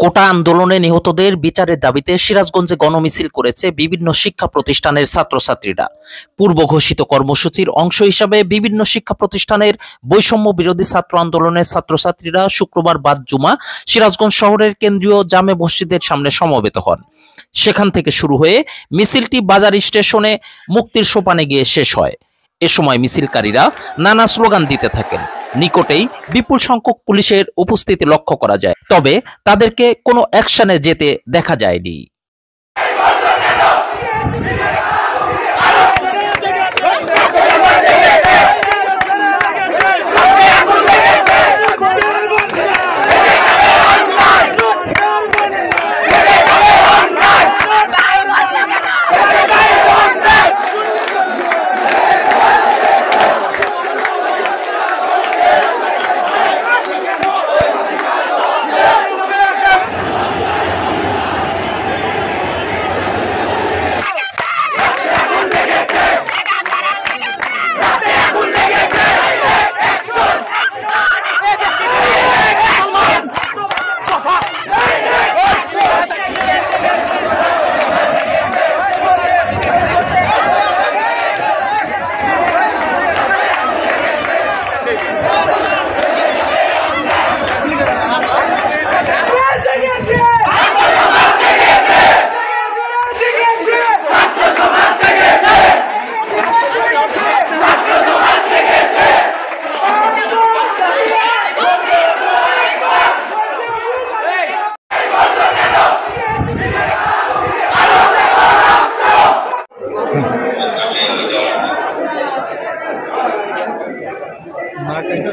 কোটা আন্দোলনে নিহতদের বিচারের দাবিতে সিরাজগঞ্জে গণমিছিল করেছে বিভিন্ন শিক্ষা প্রতিষ্ঠানের ছাত্রছাত্রীরা। পূর্ব ঘোষিত কর্মসূচির অংশ হিসাবে বিভিন্ন শিক্ষা প্রতিষ্ঠানের বৈষম্য বিরোধী ছাত্র আন্দোলনের ছাত্রছাত্রীরা শুক্রবার বাদ জুমা সিরাজগঞ্জ শহরের কেন্দ্রীয় জামে মসজিদের সামনে সমবেত হন। সেখান থেকে শুরু হয়ে মিছিলটি বাজার স্টেশনে মুক্তির সোপানে গিয়ে শেষ হয়। এ সময় মিছিলকারীরা নানা স্লোগান দিতে থাকেন। নিকটেই বিপুল সংখ্যক পুলিশের উপস্থিতি লক্ষ্য করা যায়, তবে তাদেরকে কোনো অ্যাকশনে যেতে দেখা যায়নি। Makan tu